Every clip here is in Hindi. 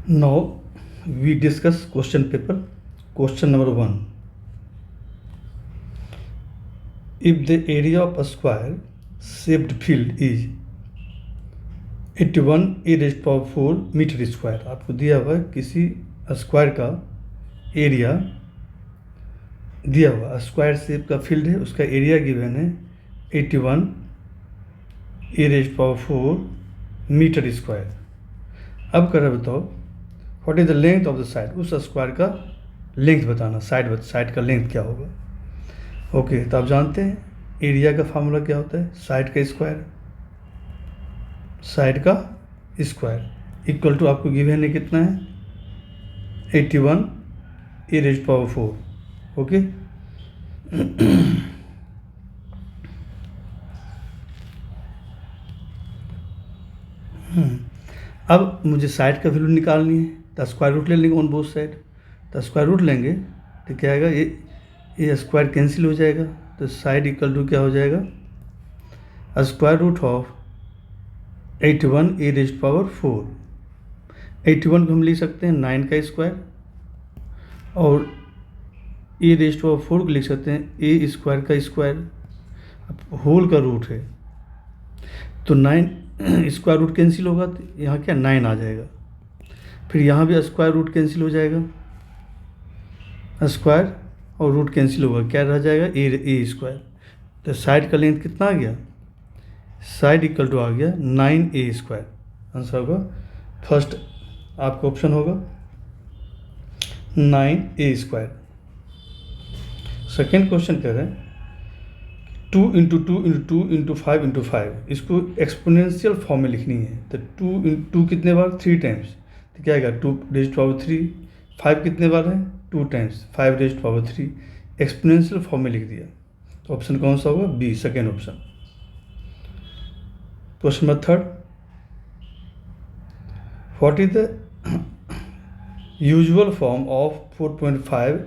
Now we discuss question paper. Question number 1. If the area of a square shaped field is 81 e raised power 4 metre square, आपको दिया हुआ है किसी स्क्वायर का एरिया दिया हुआ, स्क्वायर शेप का फील्ड है, उसका एरिया गिवन है 81 e raised power 4 metre square. अब कर बताओ what is the length of the side, उस स्क्वायर का लेंथ बताना, साइड का लेंथ क्या होगा। ओके, तो आप जानते हैं एरिया का फार्मूला क्या होता है, साइड का स्क्वायर इक्वल टू आपको गिवन है कितना है 81 e raised power 4। ओके अब मुझे साइड का वैल्यू निकालनी है, तो स्क्वायर रूट ले लेंगे ऑन बोथ साइड। तो स्क्वायर रूट लेंगे तो क्या आएगा, ये स्क्वायर कैंसिल हो जाएगा, तो साइड इक्वल टू क्या हो जाएगा square root of 81 e raised power 4। 81 को हम लिख सकते हैं 9 का स्क्वायर, और e raised power 4 को लिख सकते हैं ए स्क्वायर का स्क्वायर। अब होल का रूट है तो 9 स्क्वायर रूट कैंसिल होगा, तो यहाँ क्या 9 आ जाएगा। फिर यहाँ भी स्क्वायर रूट कैंसिल हो जाएगा, स्क्वायर और रूट कैंसिल होगा, क्या रह जाएगा ए स्क्वायर। तो साइड का लेंथ कितना आ गया, साइड इक्वल टू आ गया 9a स्क्वायर। आंसर होगा फर्स्ट, आपका ऑप्शन होगा 9a स्क्वायर। सेकेंड क्वेश्चन कह रहे हैं 2 इंटू 2 इंटू 2 इंटू 5 इंटू 5, इसको एक्सपोनेंशियल फॉर्म में लिखनी है। तो 2 कितने बार 3 टाइम्स, तो क्या आएगा 2 रेज्ड पावर 3। 5 कितने बार है 2 times, 5 raised power 3। Exponential form में लिख दिया, तो ऑप्शन कौन सा होगा B, second option. Question number 3, what is the usual form of 4.5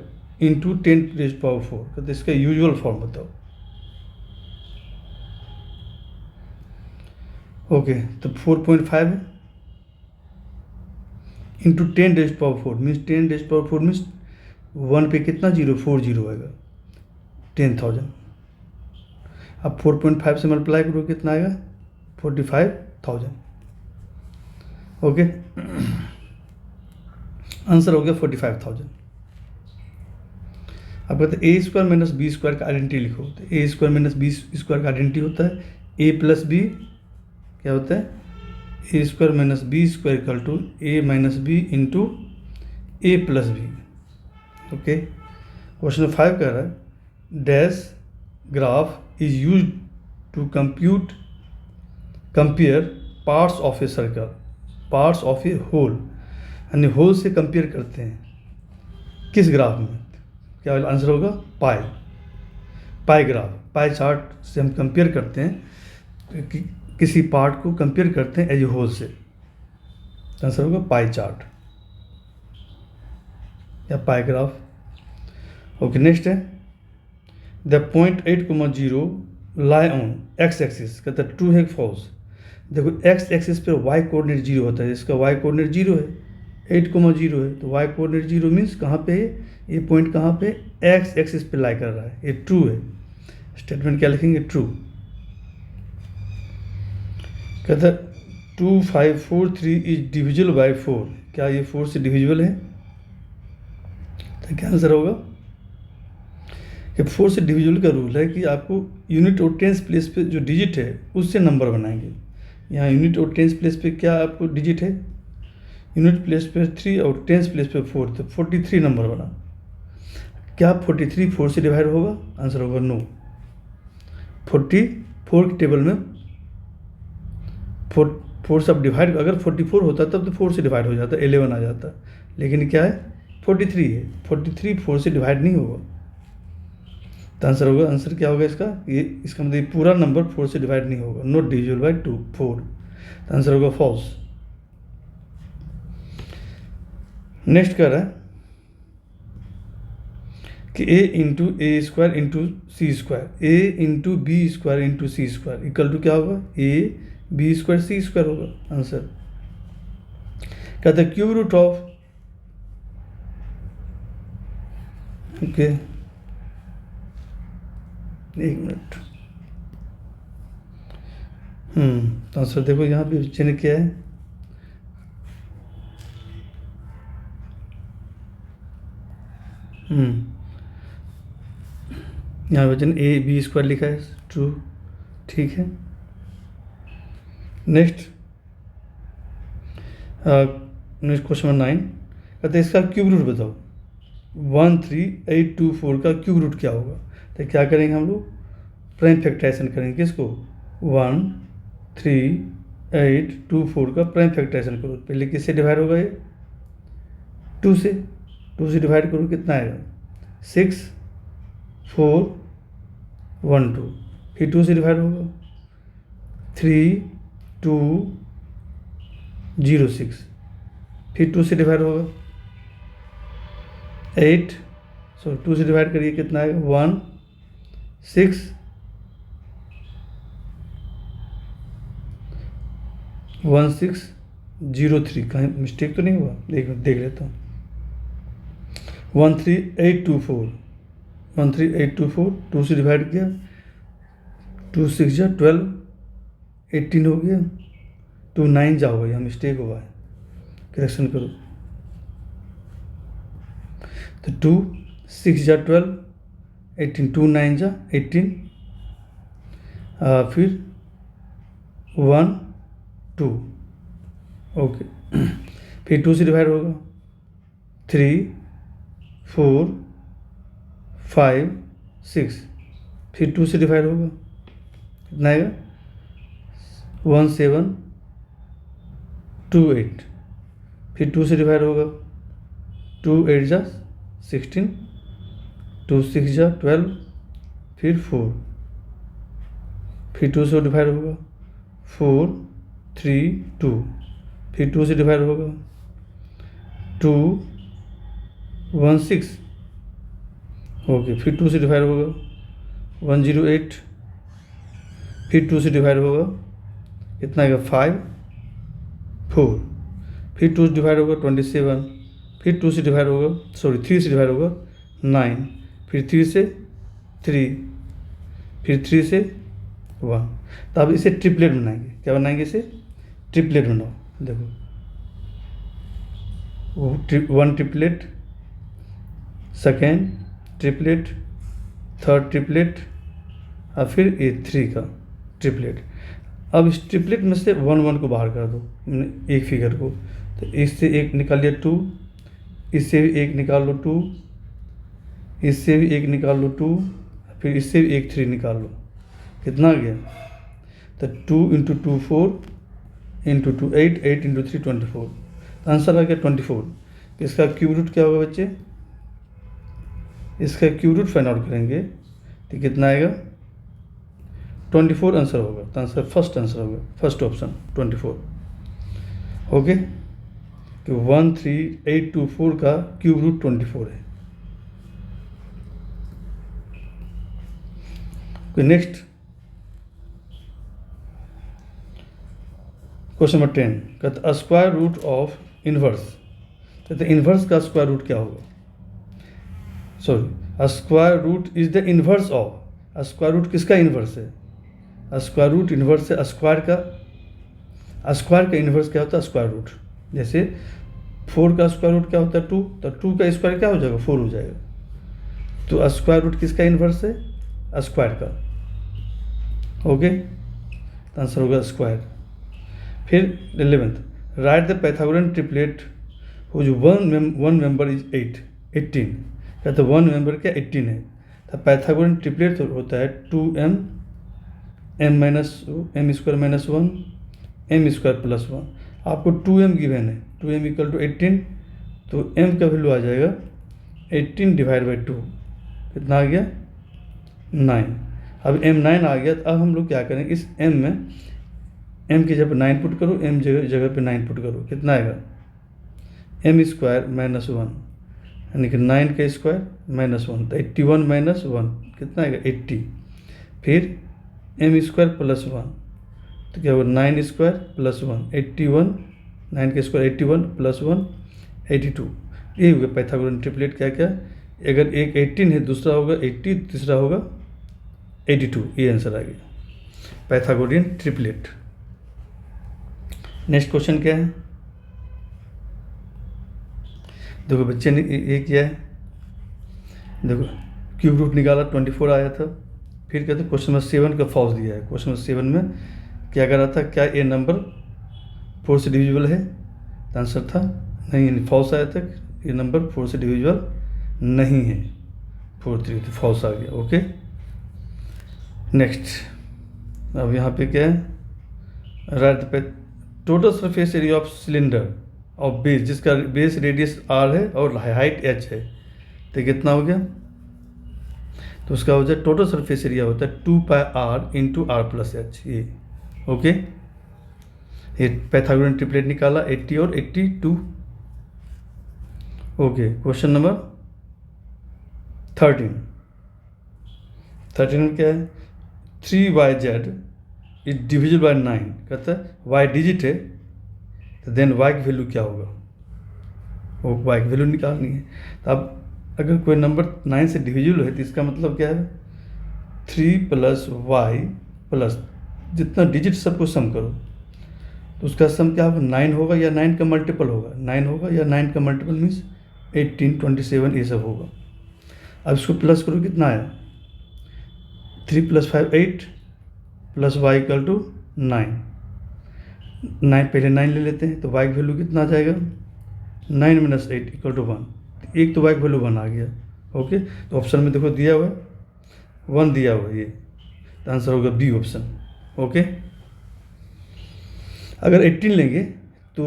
into 10 raised power 4, तो इसका यूजुअल फॉर्म बताओ। ओके, तो 4.5 है into 10 raised power 4 means 10 raised power 4 means 1 पे कितना 0 आएगा 10,000। अब 4.5 से मल्टीप्लाई करो कितना आएगा 45,000। ओके, आंसर हो गया 45,000। अब कहते हैं A square minus B square का आइडेंटिटी लिखो। तो A square minus B square का आइडेंटिटी होता है ए प्लस बी, क्या होता है A square minus B square equal to A minus B into A plus B. Okay, question 5 कह रहा है dash graph is use to compare parts of a circle, parts of a whole, यानी होल से कंपेयर करते हैं किस ग्राफ में, क्या आंसर होगा पाई ग्राफ। पाई चार्ट से हम कंपेयर करते हैं किसी पार्ट को कंपेयर करते हैं एज ए होल से, आंसर होगा पाई चार्ट या पाई ग्राफ। ओके, नेक्स्ट है the point 8,0 lie on x axis, कहता है ट्रू है फॉल्स। देखो एक्स एक्सिस पे वाई कोऑर्डिनेट 0 होता है, इसका वाई कोऑर्डिनेट 0 है, 8,0 है, तो वाई कोऑर्डिनेट 0 मीन्स कहाँ पे है, ये पॉइंट कहाँ पे एक्स एक्सिस पे लाई कर रहा है, ये ट्रू है। स्टेटमेंट क्या लिखेंगे ट्रू। कहता है 2543 इज डिविजिबल बाय 4, क्या ये 4 से डिविजिबल है, तो क्या आंसर होगा कि 4 से डिविजिबल का रूल है कि आपको यूनिट और टेंस प्लेस पे जो डिजिट है उससे नंबर बनाएंगे। यहाँ यूनिट और टेंस प्लेस पे क्या आपको डिजिट है, यूनिट प्लेस पे 3 और टेंस प्लेस पे 4, तो 43 नंबर बना। क्या 43 4 से डिवाइड होगा, आंसर होगा नो। 44 के टेबल में 4 से अब डिवाइड, अगर 44 होता तब तो 4 से डिवाइड हो जाता, 11 आ जाता, लेकिन क्या है 43 है, 43 4 से डिवाइड नहीं होगा, तो आंसर होगा, आंसर क्या होगा इसका, ये इसका मतलब पूरा नंबर 4 से डिवाइड नहीं होगा, नॉट डिविजिबल बाय 4, तो आंसर होगा फॉल्स। नेक्स्ट कर रहा है कि a into a square into c square, a into b square into c square equal to क्या होगा a b square c square होगा आंसर। कहते हैं क्यूब रूट ऑफ, ओके एक मिनट, तो आंसर देखो यहाँ पे चिन्ह क्या है, यहाँ वजन ए बी स्क्वायर लिखा है, ट्रू, ठीक है। नेक्स्ट क्वेश्चन नंबर 9, कहते हैं इसका क्यूब रूट बताओ। 13824 का क्यूब रूट क्या होगा? तो क्या करेंगे हम लोग, प्राइम फैक्टराइजेशन करेंगे। किसको? 13824 का प्राइम फैक्टराइजेशन करो। पहले किससे डिवाइड होगा ये? 2 से। 2 से डिवाइड करो, कितना आएगा? 6412। फिर 2 से डिवाइड होगा 3206। फिर 2 से डिवाइड होगा 8, 2 से डिवाइड करिए, कितना आएगा? 1603। कहीं मिस्टेक तो नहीं हुआ? देख लेता हूँ। 13824 2 से डिवाइड किया, 2 6 जा 12, 18 हो गया। 2 9 जा हो गया, मिस्टेक हुआ है, करेक्शन करो। तो 2 6 जा 12, 18, 2 9 जा 18, फिर 1 2, ओके। फिर 2 से डिवाइड होगा 3 4 5 6। फिर 2 से डिवाइड होगा, कितना आएगा? 1728। फिर 2 से डिवाइड होगा 2 8 जा 16, 2 6 जा 12, फिर 4। फिर 2 से डिवाइड होगा 4 3 2। फिर 2 से डिवाइड होगा 2 1 6, ओके। फिर 2 से डिवाइड होगा 108। फिर 2 से डिवाइड होगा, कितना आएगा? 5 4। फिर 2 से डिवाइड होगा 27। फिर 2 से डिवाइड होगा 3 से डिवाइड होगा 9। फिर 3 से 3, फिर 3 से 1। तो अब इसे ट्रिपलेट बनाएंगे। क्या बनाएंगे? इसे ट्रिपलेट बनाओ। देखो, 1 triplet, second triplet, third triplet, और फिर ये 3 का ट्रिपलेट। अब इस ट्रिपलेट में से 1 1 को बाहर कर दो, एक फिगर को। तो इससे एक निकाल लिया 2, इससे भी एक निकाल लो 2, इससे भी एक निकाल लो 2, फिर इससे भी एक 3 निकाल लो। कितना आ गया? तो 2 × 2 4, × 2 8, 8 × 3 24। तो आंसर आ गया 24। इसका क्यूब रूट क्या होगा बच्चे? इसका क्यूब रूट फाइंड आउट करेंगे तो कितना आएगा? 24 आंसर होगा। तो आंसर फर्स्ट आंसर होगा, फर्स्ट ऑप्शन 24, ओके। तो 13824 का क्यूब रूट 24 है। नेक्स्ट क्वेश्चन नंबर 10, कहते स्क्वायर रूट ऑफ इनवर्स। कहते इनवर्स का स्क्वायर रूट क्या होगा? Sorry, square root is the inverse of. Square root किसका इनवर्स है? स्क्वायर रूट इनवर्स है स्क्वायर का। स्क्वायर का इनवर्स क्या होता है? Square root. जैसे 4 का स्क्वायर रूट क्या होता है? 2। तो 2 का स्क्वायर क्या हो जाएगा? 4 हो जाएगा। तो स्क्वायर रूट किसका इनवर्स है? स्क्वायर का, ओके। तो आंसर होगा स्क्वायर। फिर 11th, right the Pythagorean triplet whose one member is 18। कहते 1 मेंबर क्या? 18 है। तो पाइथागोरन ट्रिपलेट होता है 2m m square minus 1 m square plus 1। आपको 2m गिवन है, 2m = 18। तो m का वैल्यू आ जाएगा 18 डिवाइड बाई 2। कितना आ गया? 9। अब m 9 आ गया। तो अब हम लोग क्या करें? इस m में m की जगह 9 पुट करो, m जगह पे 9 पुट करो। कितना आएगा? m स्क्वायर माइनस 1, यानी कि 9 का स्क्वायर माइनस 1। तो 81 माइनस 1 कितना आएगा? 80। फिर m स्क्वायर प्लस 1, तो क्या होगा? 9 स्क्वायर प्लस 1, 81 9 का स्क्वायर 81 प्लस 1 82। ये हो गया पाइथागोरन ट्रिपलेट। क्या क्या, अगर एक 18 है, दूसरा होगा 80, तीसरा होगा 82, ये आंसर आ गया पाइथागोरियन ट्रिपलेट। नेक्स्ट क्वेश्चन क्या है, देखो बच्चे ने ये किया है, देखो क्यूब रूट निकाला 24 आया था। फिर कहते हैं क्वेश्चन नंबर 7 का फॉल्स दिया है। क्वेश्चन नंबर 7 में क्या कर रहा था, क्या ये नंबर 4 से डिविजिबल है, तो आंसर था नहीं, फॉल्स आया था, ये नंबर 4 से डिविजिबल नहीं है, 4 3, तो फॉल्स आ गया। ओके नेक्स्ट, अब यहाँ पे क्या है, राइट पे total surface area of cylinder of base, जिसका बेस रेडियस r है और हाइट h है, तो कितना हो गया, तो उसका हो जाए टोटल सरफेस एरिया होता है 2πr into r plus h। ये ओके, ये पाइथागोरन ट्रिपलेट निकाला 80 और 82। ओके क्वेश्चन नंबर 13 में क्या है, 3yz इज डिविजिबल बाय 9। कहता है y डिजिट है, तो देन y की वैल्यू क्या होगा, वो y की वैल्यू निकालनी है। तो अब अगर कोई नंबर 9 से डिविजिबल है, तो इसका मतलब क्या है, 3 प्लस y प्लस जितना डिजिट सबको सम करो, तो उसका सम क्या होगा, 9 होगा या 9 का मल्टीपल होगा, 9 होगा या 9 का मल्टीपल मीन्स 18 27 ये सब होगा। अब इसको प्लस करो, कितना आया, 3 plus 5 8 plus y equal to 9। 9 पहले 9 ले लेते हैं, तो y की वैल्यू कितना आ जाएगा, 9 माइनस 8 इक्वल टू 1। एक तो y की वैल्यू 1 आ गया। ओके, तो ऑप्शन में देखो दिया हुआ है 1 दिया हुआ है, ये तो आंसर होगा बी ऑप्शन। ओके, अगर 18 लेंगे तो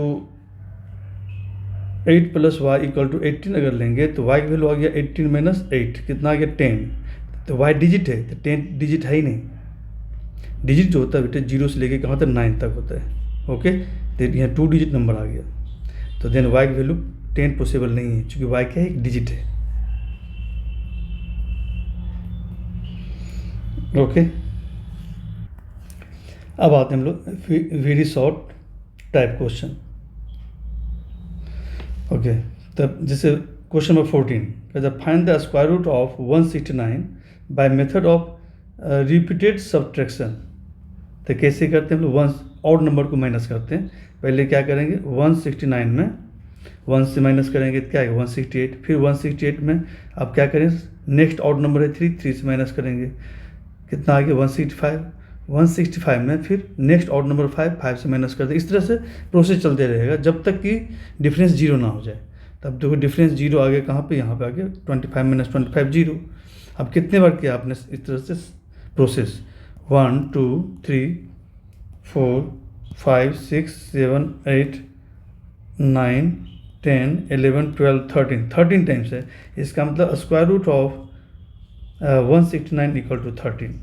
8 प्लस वाई इक्वल टू 18 अगर लेंगे तो y की वैल्यू आ गया 18 माइनस 8, कितना आ गया 10। तो y डिजिट है, तो 10 डिजिट है ही नहीं। डिजिट जो होता है बेटे 0 से लेके कहाँ तक 9 तक होता है। ओके, तो यहाँ 2 डिजिट नंबर आ गया, तो देन y की वैल्यू 10 पॉसिबल नहीं है, क्योंकि y क्या है, एक डिजिट है। ओके, अब आते हैं हम लोग very short type question. Okay, तब जैसे क्वेश्चन नंबर 14 कहता है find the square root of 169 by method of repeated subtraction. तो कैसे करते हैं हम लोग, वन और नंबर को माइनस करते हैं। पहले क्या करेंगे, 169 में 1 से माइनस करेंगे तो क्या आएगा 168। फिर 168 में आप क्या करें, नेक्स्ट ऑड नंबर है 3 से माइनस करेंगे, कितना आ गया 165। 165 में फिर नेक्स्ट ऑड नंबर 5 से माइनस कर दें। इस तरह से प्रोसेस चलते रहेगा जब तक कि डिफरेंस 0 ना हो जाए। तब देखो डिफरेंस 0 आ गया कहाँ पे, यहाँ पे आ गया 25 माइनस 25 0। अब कितने बार किया आपने इस तरह से प्रोसेस, 1 2 3 4 5 6 7 8 9 10 11 12 13 टाइम्स है। इसका मतलब square root of 169 equal to 13।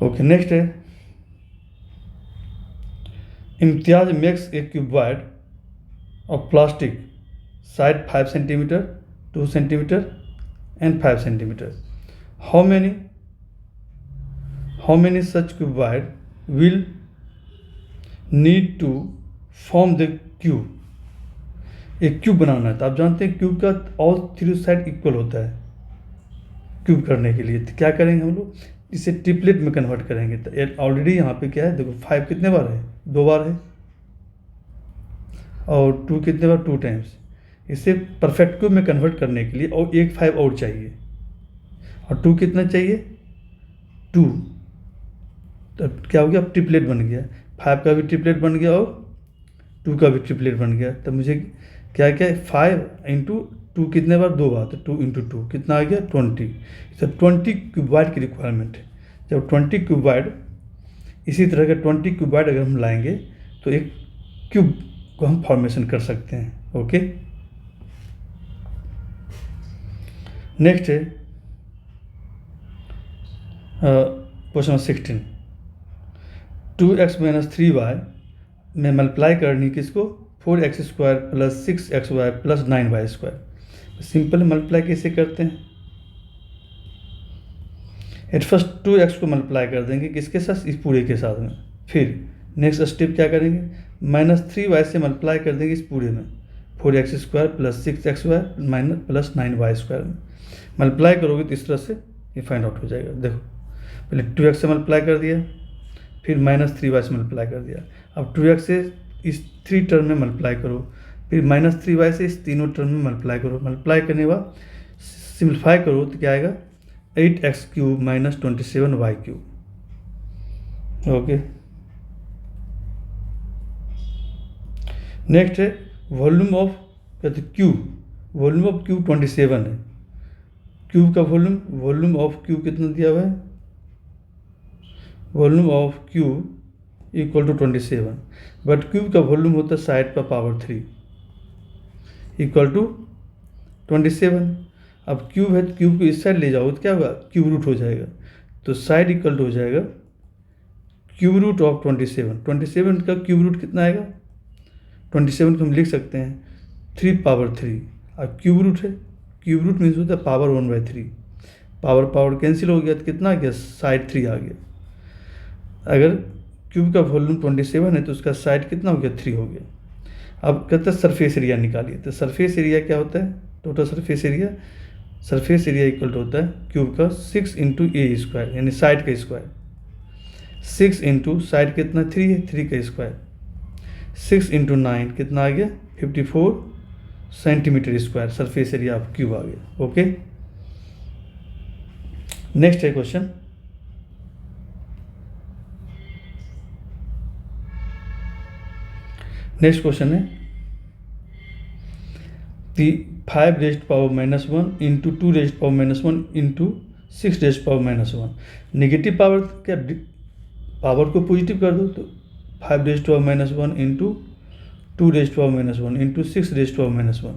Okay, next है Imtiaz makes a cuboid of plastic side 5 centimetre 2 centimetre and 5 centimetre. How many such cuboid will need to form the cube. एक क्यूब बनाना है, तो आप जानते हैं क्यूब का ऑल 3 साइड इक्वल होता है। क्यूब करने के लिए तो क्या करेंगे हम लोग, इसे ट्रिपलेट में कन्वर्ट करेंगे। तो ऑलरेडी यहाँ पे क्या है, देखो 5 कितने बार है, 2 बार है, और 2 कितने बार, 2 टाइम्स। इसे परफेक्ट क्यूब में कन्वर्ट करने के लिए और एक 5 और चाहिए, और 2 कितना चाहिए, 2। तो क्या हो गया, अब ट्रिपलेट बन गया, 5 का भी ट्रिपलेट बन गया और 2 का भी ट्रिपलेट बन गया। तो मुझे क्या क्या है, 5 इंटू 2 कितने बार, 2 बार, तो 2 इंटू 2 कितना आ गया 20। तो 20 क्यूबॉइड की रिक्वायरमेंट है। जब 20 क्यूबॉइड, इसी तरह का 20 क्यूबॉइड अगर हम लाएंगे तो एक क्यूब को हम फॉर्मेशन कर सकते हैं। ओके, नेक्स्ट है question number 16, 2x minus 3y में मल्टीप्लाई करनी किसको, 4x square plus 6xy plus 9y square. Simple multiply कैसे करते हैं, एट फर्स्ट 2x को मल्टीप्लाई कर देंगे किसके साथ, इस पूरे के साथ में, फिर नेक्स्ट स्टेप क्या करेंगे, -3y से मल्टीप्लाई कर देंगे इस पूरे में, 4x² + 6xy minus plus 9y² में मल्टीप्लाई करोगे तो इस तरह से ये फाइंड आउट हो जाएगा। देखो पहले 2x से मल्टीप्लाई कर दिया, फिर -3y से मल्टीप्लाई कर दिया, अब 2x से इस 3 टर्म में मल्टीप्लाई करो, फिर -3y से इस तीनों टर्म में मल्टीप्लाई करो, मल्टीप्लाई करने के बाद सिंप्लीफाई करो तो क्या आएगा, 8x³ - 27y³। ओके, नेक्स्ट है वॉल्यूम ऑफ, कहते क्यूब, वॉल्यूम ऑफ क्यूब 27 है। क्यूब का वॉल्यूम ऑफ क्यूब कितना दिया हुआ है, volume of cube equal to 27, but cube का वॉल्यूम होता है साइड पर पावर 3 इक्वल टू 27। अब क्यूब है तो क्यूब को इस साइड ले जाओ तो क्या होगा, क्यूब रूट हो जाएगा, तो साइड इक्वल टू हो जाएगा क्यूब रूट ऑफ 27। 27 का क्यूब रूट कितना आएगा, 27 को हम लिख सकते हैं 3 पावर 3। अब क्यूब रूट है, क्यूब रूट मीन्स होता है पावर 1/3, पावर पावर कैंसिल हो गया तो कितना आ गया, साइड 3 आ गया। अगर क्यूब का वॉल्यूम 27 है तो उसका साइड कितना हो गया, 3 हो गया। अब कहते हैं सरफेस एरिया निकालिए, तो सरफेस एरिया क्या होता है, total surface area equal to होता है क्यूब का 6 × a² यानी साइड का स्क्वायर, 6 इंटू साइड कितना 3 है, 3 का स्क्वायर, 6 × 9 कितना आ गया, 54 centimetre square surface area of cube आ गया। ओके, नेक्स्ट है क्वेश्चन, नेक्स्ट क्वेश्चन है 5 power -1 into 2 power -1 into 6 power -1। Negative power क्या, पावर को पॉजिटिव कर दो तो 5 power -1 into 2 power -1 into 6 power -1,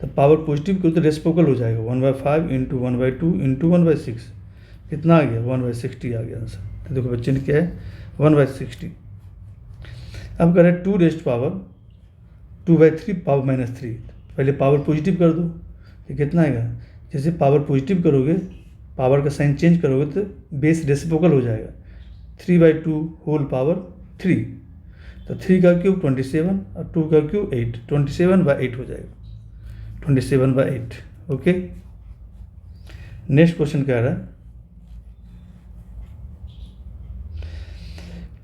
तो पावर पॉजिटिव करो तो रेसिप्रोकल हो जाएगा, 1/5 इंटू 1/2 इंटू 1/6 कितना आ गया, 1/60 आ गया आंसर। तो देखो बच्चे ने क्या है, 1/60। अब करें 2 पावर 2/3 पावर -3, पहले पावर पॉजिटिव कर दो तो कितना आएगा, जैसे पावर पॉजिटिव करोगे, पावर का साइन चेंज करोगे तो बेस रेसिप्रोकल हो जाएगा, 3/2 होल पावर 3, तो 3 का क्यूब 27 और 2 का क्यूब 8, 27/8 हो जाएगा, 27/8। ओके, नेक्स्ट क्वेश्चन कह रहा है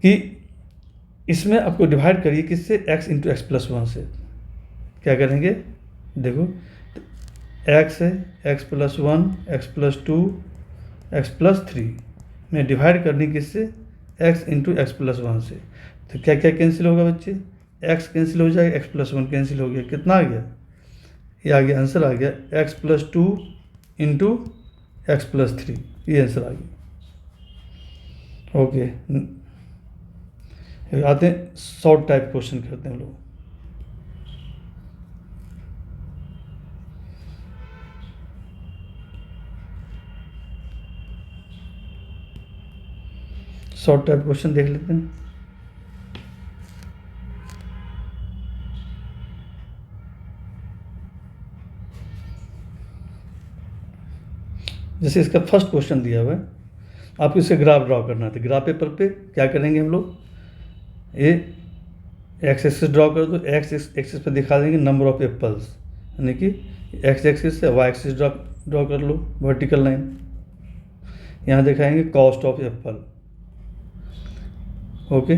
कि इसमें आपको डिवाइड करिए किससे, x × x+1 से। क्या करेंगे, देखो x है, x+1 x+2 x+3 में डिवाइड करनी किससे, x × x+1 से। तो क्या क्या कैंसिल होगा बच्चे, x कैंसिल हो जाएगा, x+1 कैंसिल हो गया, कितना आ गया, ये आ गया, आंसर आ गया x+2 × x+3, ये आंसर आ गया। ओके, आते हैं शॉर्ट टाइप क्वेश्चन करते हैं हम लोग। शॉर्ट टाइप क्वेश्चन देख लेते हैं। जैसे इसका फर्स्ट क्वेश्चन दिया हुआ है, आपको इसका ग्राफ ड्रॉ करना है, तो ग्राफ पेपर पे क्या करेंगे हम लोग, ये एक्स एक्सिस ड्रॉ कर दो, एक्स एक्सिस पे दिखा देंगे नंबर ऑफ एप्पल्स, यानी कि एक्स एक्सिस से वाई एक्सिस ड्रॉ कर लो वर्टिकल लाइन, यहाँ दिखाएंगे cost of Apple. Okay,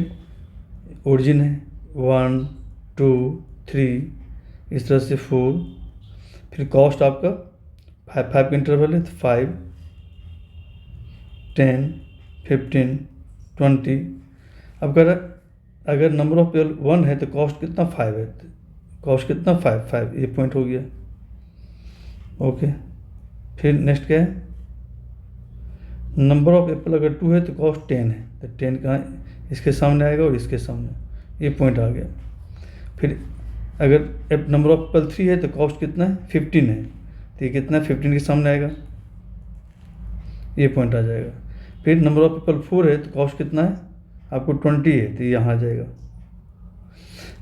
origin है 1 2 3 इस तरह से 4, फिर कॉस्ट आपका 5 का इंटरवल है तो 5 10 15 20। अब अगर नंबर ऑफ पेयर 1 है तो कॉस्ट कितना 5 है, कॉस्ट कितना 5 ये पॉइंट हो गया। ओके, फिर नेक्स्ट क्या है, नंबर ऑफ एप्पल अगर 2 है तो कॉस्ट 10 है, तो 10 कहाँ इसके सामने आएगा और इसके सामने, ये पॉइंट आ गया। फिर अगर नंबर ऑफ एप्पल 3 है तो कॉस्ट कितना है 15 है, तो ये कितना है 15 के सामने आएगा, ये पॉइंट आ जाएगा। फिर नंबर ऑफ एप्पल 4 है तो कॉस्ट कितना है आपको 20 है, तो यहाँ आ जाएगा।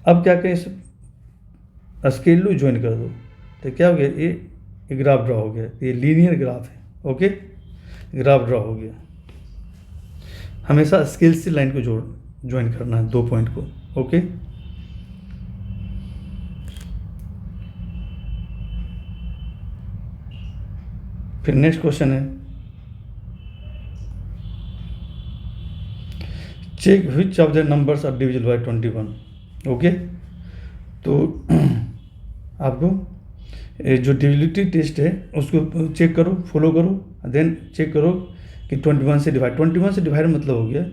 अब क्या करें, इस स्केल लो ज्वाइन कर दो, तो क्या हो गया, ये ग्राफ ड्रॉ हो गया, ये लीनियर ग्राफ है। ओके, ग्राफ ड्रॉ हो गया। हमेशा स्केल से लाइन को ज्वाइन करना है 2 पॉइंट को। ओके, फिर नेक्स्ट क्वेश्चन है, check which of the numbers are divisible by 21। ओके, तो आपको जो डिविजिबिलिटी टेस्ट है उसको चेक करो, फॉलो करो, देन चेक करो कि 21 से डिवाइड मतलब हो गया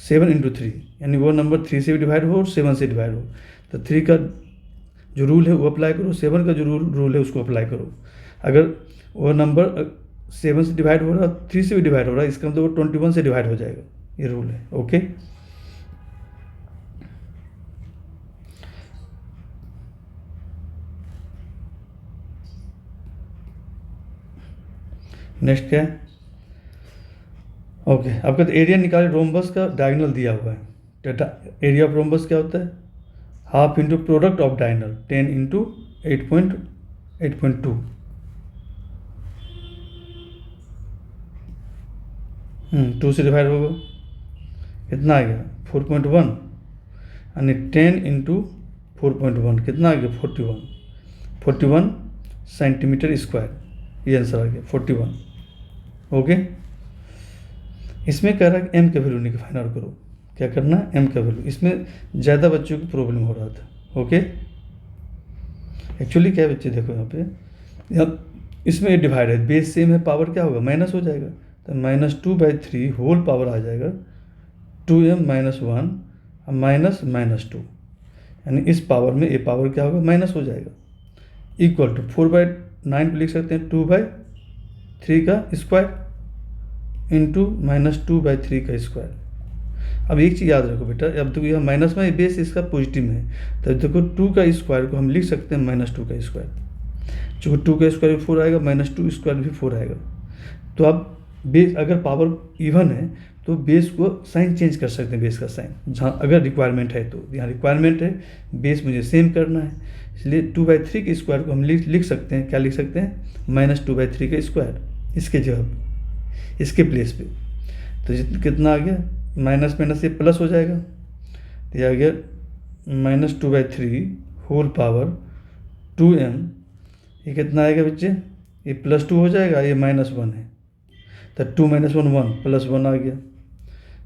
7 इंटू 3, यानी वो नंबर 3 से भी डिवाइड हो और 7 से डिवाइड हो। तो 3 का जो रूल है वो अप्लाई करो, 7 का जो रूल है उसको अप्लाई करो। अगर वो नंबर 7 से डिवाइड हो रहा, 3 से भी डिवाइड हो रहा है, इसका मतलब वो 21 से डिवाइड हो जाएगा, ये रूल है। ओके, नेक्स्ट क्या है? ओके, आपका एरिया निकाले रोम्बस का डायगोनल दिया हुआ है। एरिया ऑफ रोम्बस क्या होता है? Half into product of diagonal 10 into 8.2। 2 से डिवाइड होगा, कितना आ गया 4.1, यानी 10 इंटू 4.1 कितना आ गया 41 सेंटीमीटर स्क्वायर, ये आंसर आ गया 41। ओके, इसमें कह रहा है कि एम का वैल्यू नहीं फाइंड आउट करो। क्या करना है? एम का वैल्यू। इसमें ज़्यादा बच्चों को प्रॉब्लम हो रहा था। ओके, एक्चुअली क्या है बच्चे, देखो यहाँ इसमें ये डिवाइड है, बेस सेम है, पावर क्या होगा माइनस हो जाएगा, तो -2/3 होल पावर आ जाएगा 2m - 1 -2, यानी इस पावर में ये पावर क्या होगा माइनस हो जाएगा, इक्वल टू 4/9 को लिख सकते हैं 2/3 का स्क्वायर इंटू -2/3 का स्क्वायर। अब एक चीज़ याद रखो बेटा, अब देखो यह माइनस में बेस इसका पॉजिटिव में है, तो देखो 2 का स्क्वायर को हम लिख सकते हैं -2 का स्क्वायर, चूँकि 2 का स्क्वायर भी 4 आएगा, -2 स्क्वायर भी 4 आएगा। तो अब बेस अगर पावर इवन है तो बेस को साइन चेंज कर सकते हैं, बेस का साइन, जहाँ अगर रिक्वायरमेंट है तो। यहाँ रिक्वायरमेंट है बेस मुझे सेम करना है, इसलिए 2/3 के स्क्वायर को हम लिख सकते हैं, क्या लिख सकते हैं -2/3 का स्क्वायर, इसके जगह इसके प्लेस पे। तो कितना आ गया, माइनस माइनस ये प्लस हो जाएगा, तो ये आ गया -2/3 होल पावर 2m, ये कितना आएगा बच्चे, ये +2 हो जाएगा, ये -1 है, तो 2 - 1 1 +1 आ गया,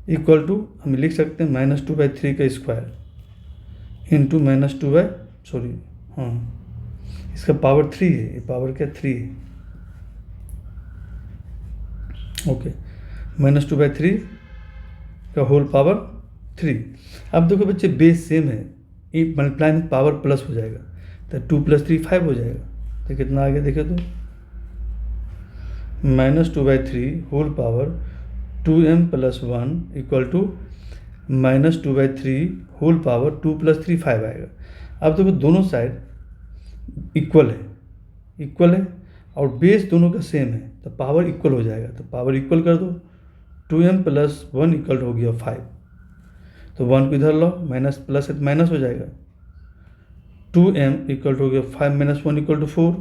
इक्वल टू हम लिख सकते हैं -2/3 का स्क्वायर इंटू इसका पावर 3 है, ये पावर क्या 3 है। ओके, -2/3 का होल पावर 3। अब देखो बच्चे बेस सेम है, ये मल्टीप्लाई में पावर प्लस हो जाएगा, तो 2 + 3 5 हो जाएगा, तो कितना आ गया देखो तो -2/3 whole power 2m + 1 equal to -2/3 whole power 2 + 3 5 आएगा। अब देखो दोनों साइड इक्वल है और बेस दोनों का सेम है, तो पावर इक्वल हो जाएगा, तो पावर इक्वल कर दो, 2m + 1 इक्वल हो गया 5, तो 1 को इधर लो, माइनस प्लस है तो माइनस हो जाएगा, 2m इक्वल हो गया 5 - 1 इक्वल टू 4,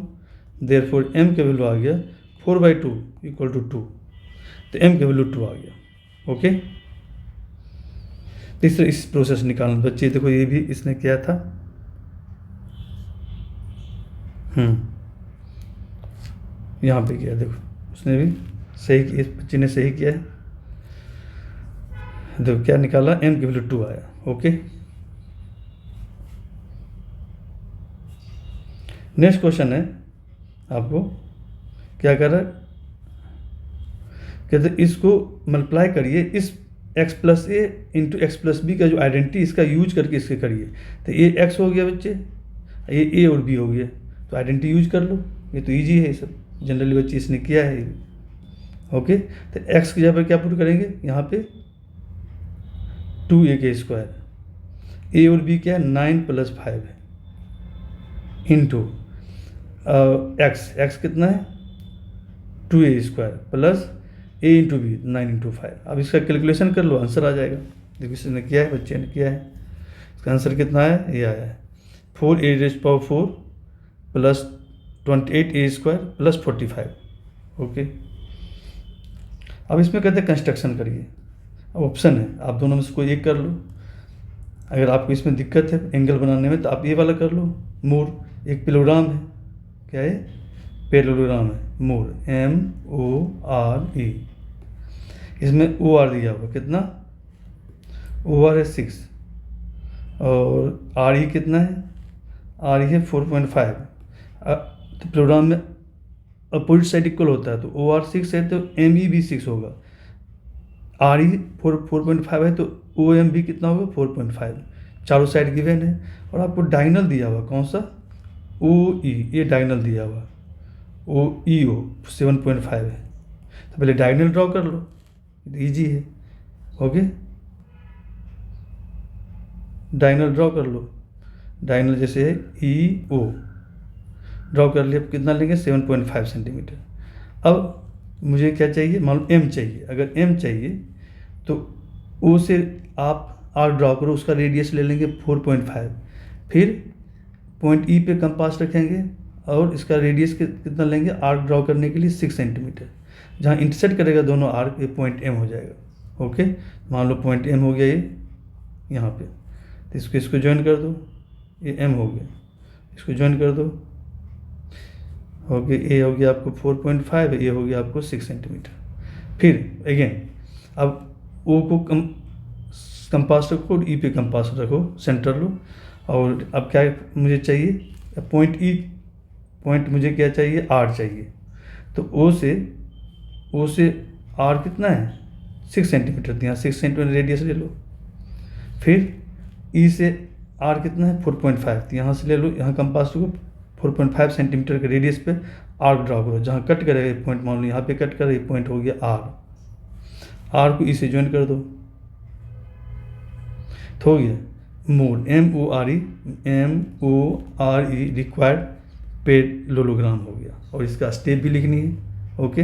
देयरफॉर m का वैल्यू आ गया 4/2 इक्वल टू 2, तो m का वैल्यू 2 आ गया। ओके, तीसरा इस प्रोसेस निकालना बच्चे, देखो ये भी इसने किया था, यहाँ पे किया, देखो उसने भी सही, इस बच्चे ने सही किया है, देखो क्या निकाला, m की वैल्यू 2 आया। ओके, नेक्स्ट क्वेश्चन है, आपको क्या कर रहा है, कहते इसको मल्टीप्लाई करिए, इस x + a into x + b का जो आइडेंटिटी इसका यूज करके इसके करिए, तो ये x हो गया बच्चे, ये a और b हो गया, तो आइडेंटिटी यूज कर लो, ये तो ईजी है, सब जनरली बच्चे इसने किया है। ओके, तो x की जगह पर क्या पुट करेंगे, यहाँ पे 2a का स्क्वायर, a और b क्या है 9 + 5 है, इंटू x कितना है 2a square plus a into b 9 × 5। अब इसका कैलकुलेशन कर लो, आंसर आ जाएगा। देखो इसने किया है, बच्चे ने किया है, इसका आंसर कितना है, ये आया है 4a⁴ plus 28a² plus 45। Okay, अब इसमें कहते हैं कंस्ट्रक्शन करिए, अब ऑप्शन है, आप दोनों में से कोई एक कर लो, अगर आपको इसमें दिक्कत है एंगल बनाने में तो आप ये वाला कर लो, मोर। एक पैरेललोग्राम है, क्या है, पैरेललोग्राम है, मोर, MORE। इसमें OR दिया हुआ कितना, OR है 6 और RE कितना है, RE है 4.5। तो प्रोग्राम में अपोजिट साइड इक्वल होता है, तो OR 6 है तो ME भी 6 होगा। RE 4.5 है तो OM भी कितना होगा, 4.5। चारों साइड गिवन है और आपको डायगोनल दिया हुआ कौन सा, OE, ये डायगोनल दिया हुआ OEO 7.5 है। तो पहले डायगोनल ड्रॉ कर लो, इजी है। ओके, डायगोनल ड्रॉ कर लो। डायगोनल जैसे है EO ड्रॉ कर लिया, कितना लेंगे, 7.5 सेंटीमीटर। अब मुझे क्या चाहिए, मालूम M चाहिए। अगर M चाहिए तो O से आप R ड्रॉ करो, उसका रेडियस ले लेंगे 4.5। फिर पॉइंट E पे कंपास रखेंगे और इसका रेडियस कितना लेंगे, R ड्रॉ करने के लिए 6 सेंटीमीटर। जहाँ इंटरसेक्ट करेगा दोनों R, ये पॉइंट M हो जाएगा। ओके, मान लो पॉइंट M हो गया ये यहाँ पे, तो इसको ज्वाइन कर दो, ये M हो गया, इसको ज्वाइन कर दो। ओके, ए हो गया आपको 4.5, ये हो गया आपको 6 सेंटीमीटर। फिर अगेन अब O को कंपास रखो और E पे कंपास रखो, सेंटर लो। और अब क्या मुझे चाहिए, पॉइंट E, पॉइंट मुझे क्या चाहिए, R चाहिए। तो O से R कितना है, 6 सेंटीमीटर, तो यहाँ 6 सेंटीमीटर रेडियस ले लो। फिर E से R कितना है, 4.5, तो यहाँ से ले लो, यहाँ कंपास रखो, 4.5 सेंटीमीटर के रेडियस पे आर्क ड्रॉ करो। जहाँ कट करेगा पॉइंट, मान लो यहाँ पे कट करे, पॉइंट हो गया R को E से ज्वाइन कर दो, तो हो गया मोर, MORE रिक्वायर्ड पैरेललोग्राम हो गया। और इसका स्टेप भी लिखनी है। ओके,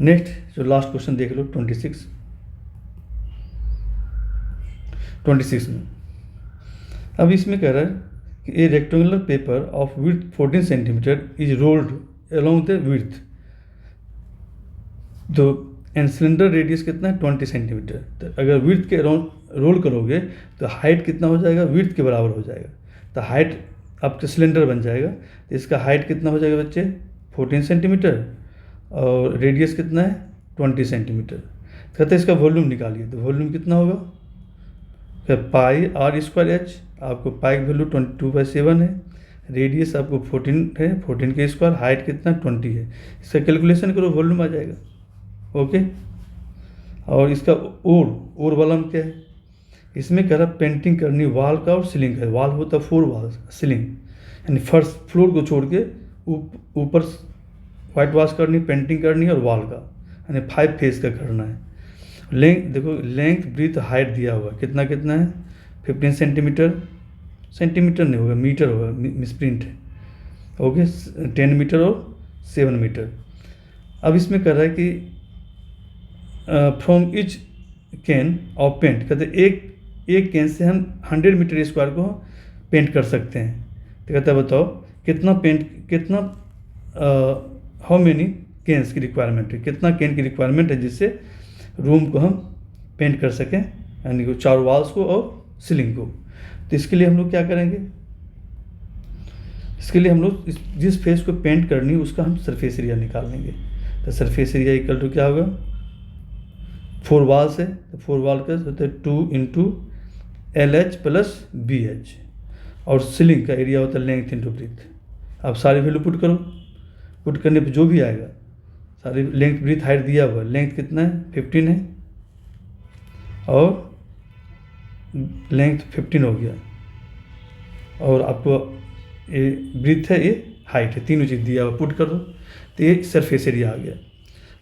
नेक्स्ट जो लास्ट क्वेश्चन देख लो, 26 में। अब इसमें कह रहा है कि ए rectangular paper of width 14 centimetre is rolled along the width, तो एंड सिलेंडर रेडियस कितना है, 20 सेंटीमीटर। तो अगर विड्थ के अराउंड रोल करोगे तो हाइट कितना हो जाएगा, विड्थ के बराबर हो जाएगा। तो हाइट आपका सिलेंडर बन जाएगा। तो इसका हाइट कितना हो जाएगा बच्चे, 14 सेंटीमीटर, और रेडियस कितना है, 20 सेंटीमीटर। कहते हैं इसका वॉल्यूम निकालिए, तो वॉल्यूम कितना होगा, पाई R²H। आपको पाई की वैल्यू 22/7 है, रेडियस आपको 14 है, 14 के स्क्वायर, हाइट कितना 20 है। इसका कैलकुलेशन करो, वॉल्यूम आ जाएगा। ओके, और इसका और वाला क्या है, इसमें कह रहा पेंटिंग करनी वॉल का और सीलिंग का। वॉल होता है 4 वॉल, सीलिंग यानी फर्स्ट फ्लोर को छोड़ के ऊपर वाइट वॉश करनी, पेंटिंग करनी और वॉल का यानी 5 फेस का करना है। लेंथ देखो, लेंथ ब्रीथ हाइट दिया हुआ कितना कितना है, 15 सेंटीमीटर, सेंटीमीटर नहीं होगा, मीटर होगा, मिसप्रिंट है। ओके, 10 मीटर और 7 मीटर। अब इसमें कर रहा है कि from each can of paint, कहते हैं एक कैन से हम 100 मीटर स्क्वायर को पेंट कर सकते हैं। तो कहता है बताओ कितना पेंट, कितना हाउ मेनी कैंस की रिक्वायरमेंट है, कितना कैन की रिक्वायरमेंट है जिससे रूम को हम पेंट कर सकें, यानी कि 4 वॉल्स को और सीलिंग को। तो इसके लिए हम लोग क्या करेंगे, इसके लिए हम लोग जिस फेस को पेंट करनी है उसका हम सरफेस एरिया निकाल लेंगे। तो सरफेस एरिया इक्वल टू क्या होगा, 4 वॉल्स है तो 4 वॉल का होता है 2 × LH + BH, और सीलिंग का एरिया होता है लेंथ × ब्रीथ। आप सारी वैल्यू पुट करो, पुट करने पे जो भी आएगा, सारी लेंथ ब्रीथ हाइट दिया हुआ, लेंथ कितना है 15 है और लेंथ 15 हो गया, और आपको ये ब्रीथ है, ये हाइट है, तीनों चीज़ दिया हुआ, पुट कर दो तो ये सरफेस एरिया आ गया।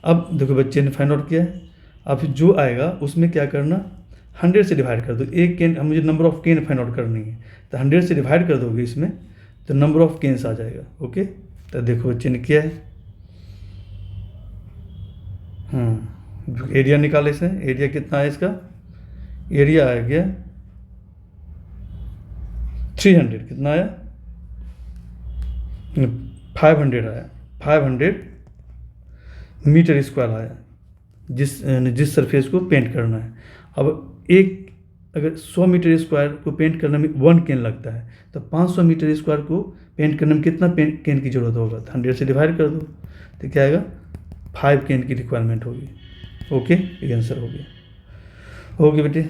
अब देखो बच्चे ने फाइंड आउट किया है, अब जो आएगा उसमें क्या करना, 100 से डिवाइड कर दो। एक कैन, मुझे number of can find out करनी है, तो 100 से डिवाइड कर दोगे इसमें तो नंबर ऑफ कैन्स आ जाएगा। ओके, तो देखो बच्चे ने किया है, एरिया निकाले से, एरिया कितना है इसका, एरिया आ गया 300, कितना आया 500 आया, 500 मीटर स्क्वायर आया। जिस सरफेस को पेंट करना है। अब एक अगर 100 मीटर स्क्वायर को पेंट करने में 1 केन लगता है, तो 500 मीटर स्क्वायर को पेंट करने में कितना केन की ज़रूरत होगा? तो 100 से डिवाइड कर दो, तो क्या आएगा? 5 केन की रिक्वायरमेंट होगी। ओके, ये आंसर हो गया। ओके बेटे।